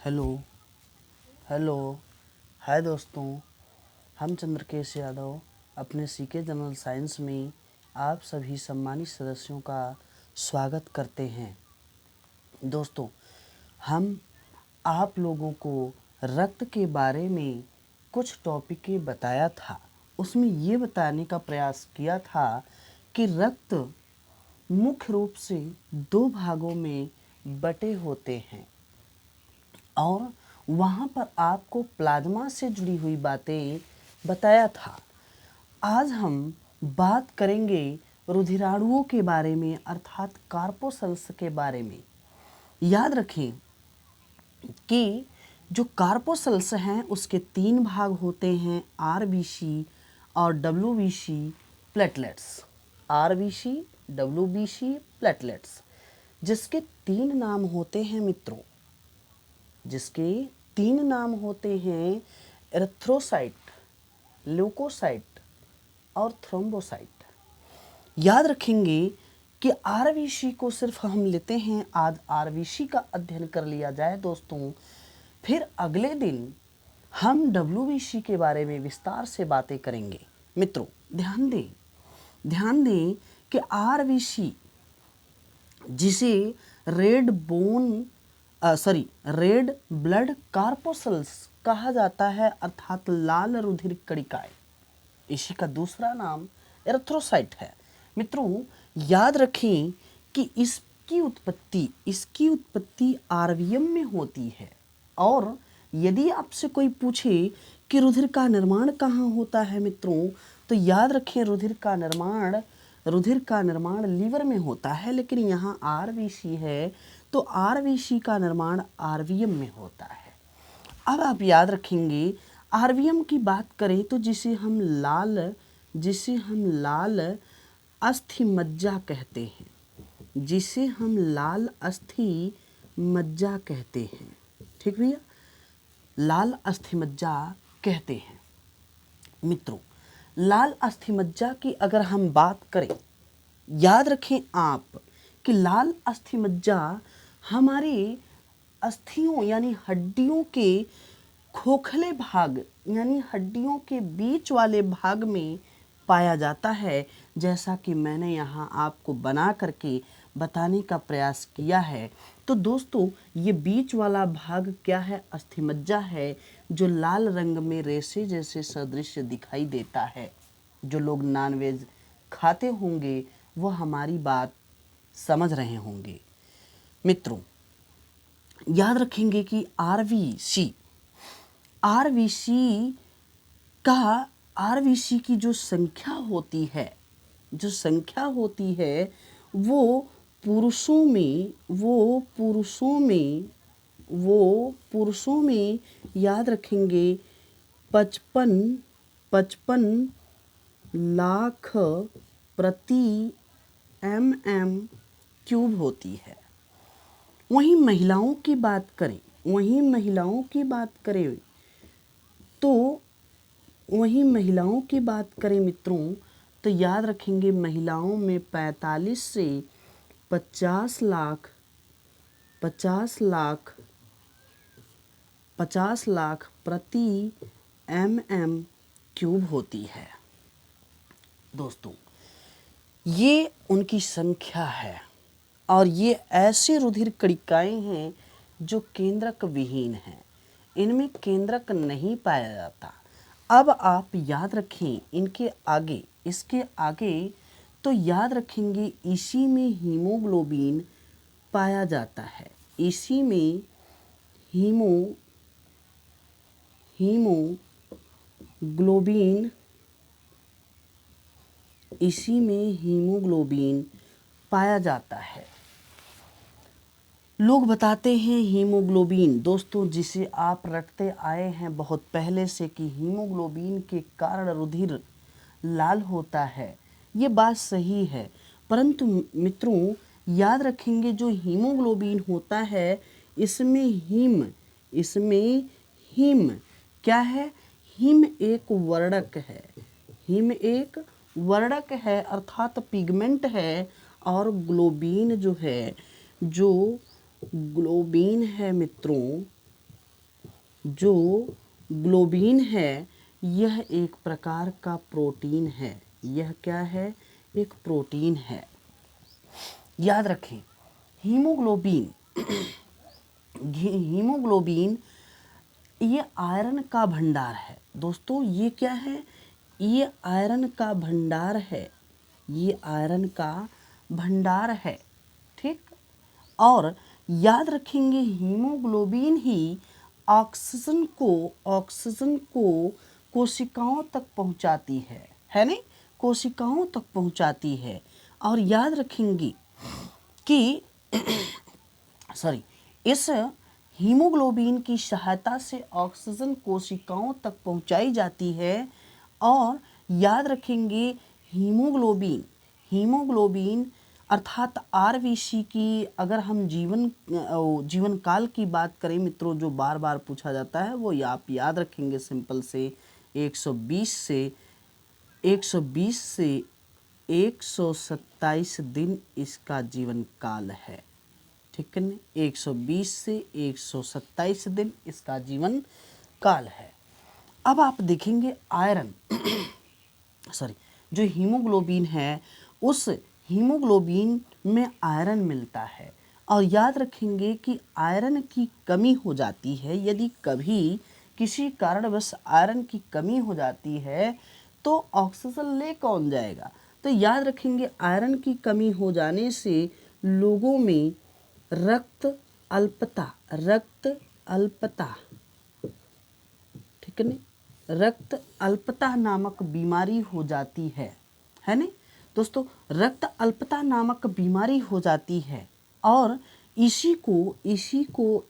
Hello hello hi दोस्तों, हम चंद्रकेश यादव अपने सीके जनरल साइंस में आप सभी सम्मानित सदस्यों का स्वागत करते हैं। दोस्तों, हम आप लोगों को रक्त के बारे में कुछ टॉपिक बताया था। उसमें ये बताने का प्रयास किया था कि रक्त मुख्य रूप से दो भागों में बटे होते हैं और वहाँ पर आपको प्लाज्मा से जुड़ी हुई बातें बताया था। आज हम बात करेंगे रुधिराणुओं के बारे में, अर्थात कार्पोसल्स के बारे में। याद रखें कि जो कार्पोसल्स हैं उसके तीन भाग होते हैं, आरबीसी और WBC platelets. RBC, WBC platelets, जिसके तीन नाम होते हैं मित्रों, जिसके तीन नाम होते हैं एरिथ्रोसाइट, ल्यूकोसाइट और थ्रोम्बोसाइट। याद रखेंगे कि आरबीसी को सिर्फ हम लेते हैं, आज आरबीसी का अध्ययन कर लिया जाए दोस्तों, फिर अगले दिन हम डब्ल्यूबीसी के बारे में विस्तार से बातें करेंगे। मित्रों ध्यान दें कि आरबीसी, जिसे रेड ब्लड कार्पोसल्स कहा जाता है, अर्थात लाल रुधिर कणिकाएं, इसी का दूसरा नाम एरिथ्रोसाइट है। मित्रों, याद रखें कि इसकी उत्पत्ति आरबीएम में होती है। और यदि आपसे कोई पूछे कि रुधिर का निर्माण कहाँ होता है मित्रों, तो याद रखें रुधिर का निर्माण लीवर में होता है, लेकिन यहाँ आरबीसी है तो आरबीसी का निर्माण आरबीएम में होता है। अब आप याद रखेंगे, आरबीएम की बात करें तो जिसे हम लाल अस्थि मज्जा कहते हैं, ठीक भैया, लाल अस्थि मज्जा कहते हैं। मित्रों, लाल अस्थि मज्जा की अगर हम बात करें, याद रखें आप कि लाल अस्थि मज्जा हमारी अस्थियों यानी हड्डियों के खोखले भाग यानी हड्डियों के बीच वाले भाग में पाया जाता है, जैसा कि मैंने यहाँ आपको बना करके बताने का प्रयास किया है। तो दोस्तों, ये बीच वाला भाग क्या है? अस्थिमज्जा है, जो लाल रंग में रेशे जैसे सदृश दिखाई देता है। जो लोग नॉनवेज खाते होंगे वो हमारी बात समझ रहे होंगे। मित्रों, याद रखेंगे कि आरबीसी की जो संख्या होती है वो पुरुषों में याद रखेंगे 55 लाख प्रति mm³ होती है। वहीं महिलाओं की बात करें मित्रों, तो याद रखेंगे महिलाओं में 45 से 50 लाख प्रति mm³ होती है। दोस्तों, ये उनकी संख्या है और ये ऐसे रुधिर कणिकाएं हैं जो केंद्रक विहीन हैं, इनमें केंद्रक नहीं पाया जाता। अब आप याद रखें इसके आगे तो याद रखेंगे इसी में हीमोग्लोबिन पाया जाता है। इसी में हीमोग्लोबिन पाया जाता है। लोग बताते हैं हीमोग्लोबिन, दोस्तों, जिसे आप रटते आए हैं बहुत पहले से कि हीमोग्लोबिन के कारण रुधिर लाल होता है। ये बात सही है, परंतु मित्रों याद रखेंगे जो हीमोग्लोबिन होता है इसमें हीम क्या है? हीम एक वर्णक है अर्थात पिगमेंट है, और ग्लोबिन जो है मित्रों, जो ग्लोबिन है यह एक प्रकार का प्रोटीन है। यह क्या है? एक प्रोटीन है। याद रखें, हीमोग्लोबिन हीमोग्लोबिन ये आयरन का भंडार है। दोस्तों ये क्या है? ये आयरन का भंडार है। ये आयरन का भंडार है। ठीक। और याद रखेंगे हीमोग्लोबिन ही ऑक्सीजन को कोशिकाओं तक पहुंचाती है नहीं? कोशिकाओं तक पहुंचाती है। और याद रखेंगे कि इस हीमोग्लोबिन की सहायता से ऑक्सीजन कोशिकाओं तक पहुंचाई जाती है। और याद रखेंगे हीमोग्लोबिन अर्थात आरबीसी की अगर हम जीवन काल की बात करें मित्रों, जो बार बार पूछा जाता है, वो आप याद रखेंगे सिंपल से 120 से 127 दिन इसका जीवन काल है। ठीक है ना? 120 से 127 दिन इसका जीवन काल है। अब आप देखेंगे आयरन जो हीमोग्लोबिन है, उस हीमोग्लोबिन में आयरन मिलता है। और याद रखेंगे कि आयरन की कमी हो जाती है, यदि कभी किसी कारणवश आयरन की कमी हो जाती है तो ऑक्सीजन ले कौन जाएगा? तो याद रखेंगे आयरन की कमी हो जाने से लोगों में रक्त अल्पता, ठीक है नहीं? रक्त अल्पता नामक बीमारी हो जाती है नहीं दोस्तों? रक्त अल्पता नामक बीमारी हो जाती है। और इसी को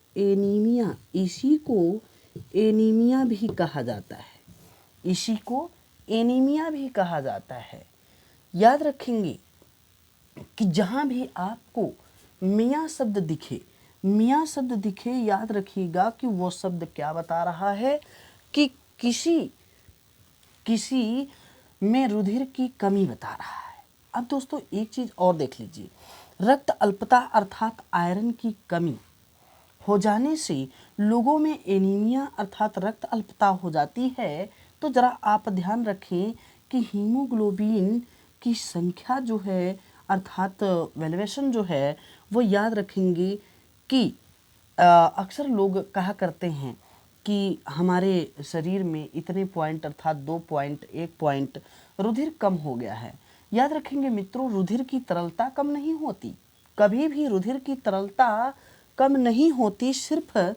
एनीमिया भी कहा जाता है। इसी को एनीमिया भी कहा जाता है। याद रखेंगे कि जहाँ भी आपको मियाँ शब्द दिखे, याद रखिएगा कि वो शब्द क्या बता रहा है कि किसी में रुधिर की कमी बता रहा है। अब दोस्तों एक चीज़ और देख लीजिए, रक्त अल्पता अर्थात आयरन की कमी हो जाने से लोगों में एनीमिया अर्थात रक्त अल्पता हो जाती है। तो जरा आप ध्यान रखें कि हीमोग्लोबिन की संख्या जो है अर्थात वैल्यूएशन जो है वो याद रखेंगे कि अक्सर लोग कहा करते हैं कि हमारे शरीर में इतने पॉइंट अर्थात 2 पॉइंट 1 पॉइंट रुधिर कम हो गया है। याद रखेंगे मित्रों, रुधिर की तरलता कम नहीं होती, कभी भी रुधिर की तरलता कम नहीं होती, सिर्फ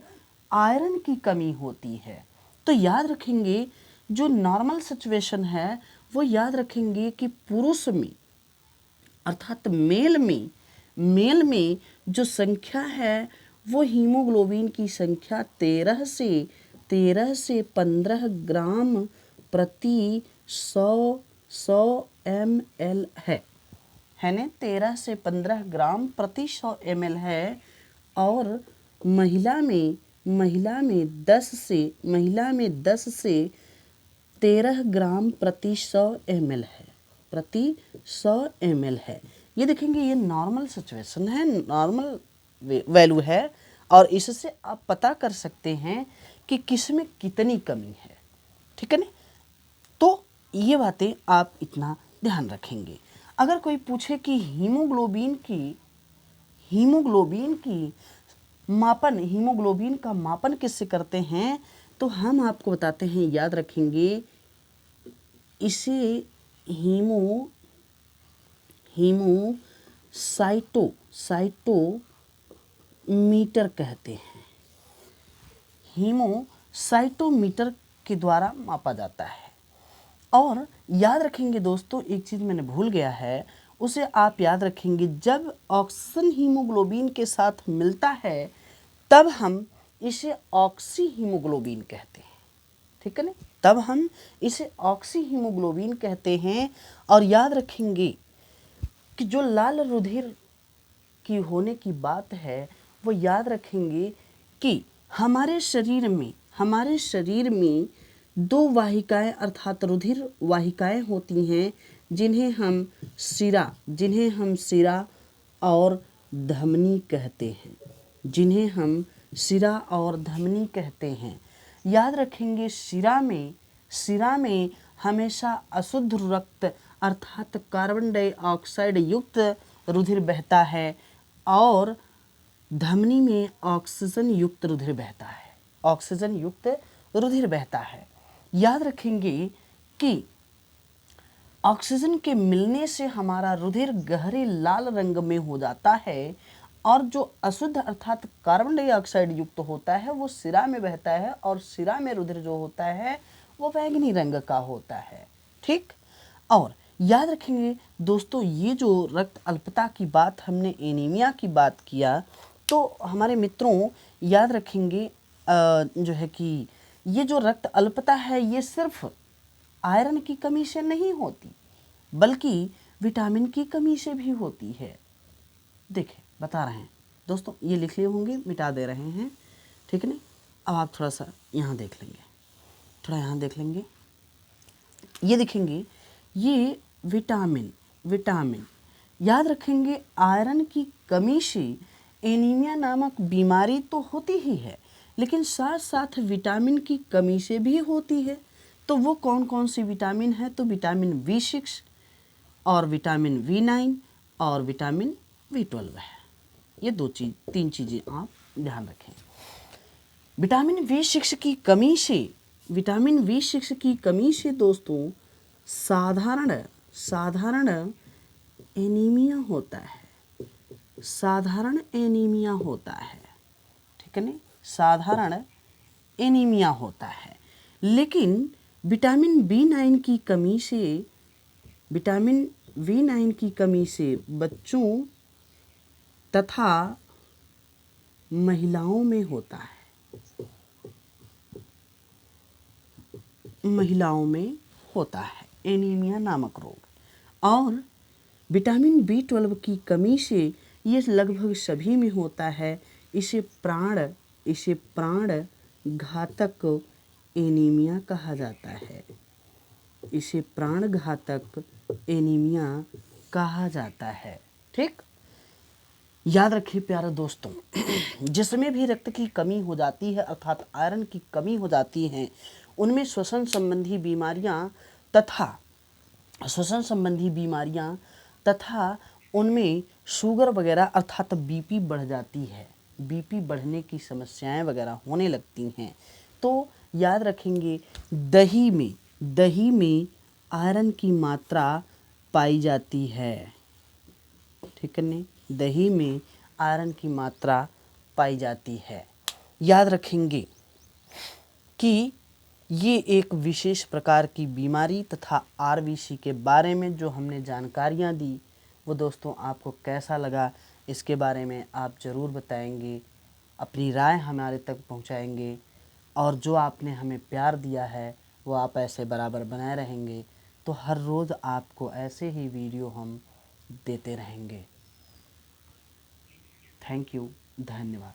आयरन की कमी होती है। तो याद रखेंगे जो नॉर्मल सिचुएशन है वो याद रखेंगे कि पुरुष में अर्थात मेल में जो संख्या है वो हीमोग्लोबिन की संख्या 13 से 15 ग्राम प्रति 100 ml है ना? 13 से 15 ग्राम प्रति 100 ml है। और महिला में 10 से 13 ग्राम प्रति 100 ml है, प्रति 100 ml है। ये देखेंगे ये नॉर्मल सिचुएशन है, नॉर्मल वैल्यू है। और इससे आप पता कर सकते हैं कि किस में कितनी कमी है। ठीक है ना? तो ये बातें आप इतना ध्यान रखेंगे। अगर कोई पूछे कि हीमोग्लोबिन का मापन किससे करते हैं, तो हम आपको बताते हैं, याद रखेंगे इसे साइटोमीटर कहते हैं। हीमोसाइटोमीटर के द्वारा मापा जाता है। और याद रखेंगे दोस्तों, एक चीज़ मैंने भूल गया है, उसे आप याद रखेंगे, जब ऑक्सीजन हीमोग्लोबिन के साथ मिलता है तब हम इसे ऑक्सी हीमोग्लोबिन कहते हैं। ठीक है ना? तब हम इसे ऑक्सी हीमोग्लोबिन कहते हैं। और याद रखेंगे कि जो लाल रुधिर की होने की बात है वो याद रखेंगे कि हमारे शरीर में 2 वाहिकाएं अर्थात रुधिर वाहिकाएं होती हैं, जिन्हें हम शिरा और धमनी कहते हैं। याद रखेंगे शिरा में हमेशा अशुद्ध रक्त अर्थात कार्बन डाइऑक्साइड युक्त रुधिर बहता है और धमनी में ऑक्सीजन युक्त रुधिर बहता है, ऑक्सीजन युक्त रुधिर बहता है। याद रखेंगे कि ऑक्सीजन के मिलने से हमारा रुधिर गहरे लाल रंग में हो जाता है और जो अशुद्ध अर्थात कार्बन डाइऑक्साइड युक्त होता है वो शिरा में बहता है और शिरा में रुधिर जो होता है वो बैंगनी रंग का होता है। ठीक, और याद रखेंगे दोस्तों, ये जो रक्त अल्पता की बात हमने एनीमिया की बात किया, तो हमारे मित्रों याद रखेंगे जो है कि ये जो रक्त अल्पता है ये सिर्फ आयरन की कमी से नहीं होती बल्कि विटामिन की कमी से भी होती है। देखिए बता रहे हैं दोस्तों, ये लिख लिए होंगे, मिटा दे रहे हैं, ठीक है ना। अब आप थोड़ा सा यहाँ देख लेंगे, थोड़ा यहाँ देख लेंगे, ये देखेंगे ये विटामिन याद रखेंगे आयरन की कमी से एनीमिया नामक बीमारी तो होती ही है लेकिन साथ साथ विटामिन की कमी से भी होती है। तो वो कौन कौन सी विटामिन है? तो विटामिन B6 और विटामिन B9 और विटामिन B12 है। ये तीन चीज़ें आप ध्यान रखें। विटामिन B6 की कमी से दोस्तों साधारण एनीमिया होता है, ठीक है ना, साधारण एनीमिया होता है। लेकिन विटामिन B9 की कमी से बच्चों तथा महिलाओं में होता है, एनीमिया नामक रोग। और विटामिन B12 की कमी से ये लगभग सभी में होता है। इसे प्राण घातक एनीमिया कहा जाता है, ठीक। याद रखिए प्यारे दोस्तों, जिसमें भी रक्त की कमी हो जाती है अर्थात आयरन की कमी हो जाती है उनमें श्वसन संबंधी बीमारियां तथा उनमें शुगर वगैरह अर्थात बीपी बढ़ जाती है, बीपी बढ़ने की समस्याएं वगैरह होने लगती हैं। तो याद रखेंगे दही में आयरन की मात्रा पाई जाती है, ठीक है नहीं, दही में आयरन की मात्रा पाई जाती है। याद रखेंगे कि ये एक विशेष प्रकार की बीमारी तथा RBC के बारे में जो हमने जानकारियाँ दी वो दोस्तों आपको कैसा लगा इसके बारे में आप ज़रूर बताएंगे, अपनी राय हमारे तक पहुँचाएंगे और जो आपने हमें प्यार दिया है वो आप ऐसे बराबर बनाए रहेंगे तो हर रोज़ आपको ऐसे ही वीडियो हम देते रहेंगे। थैंक यू, धन्यवाद।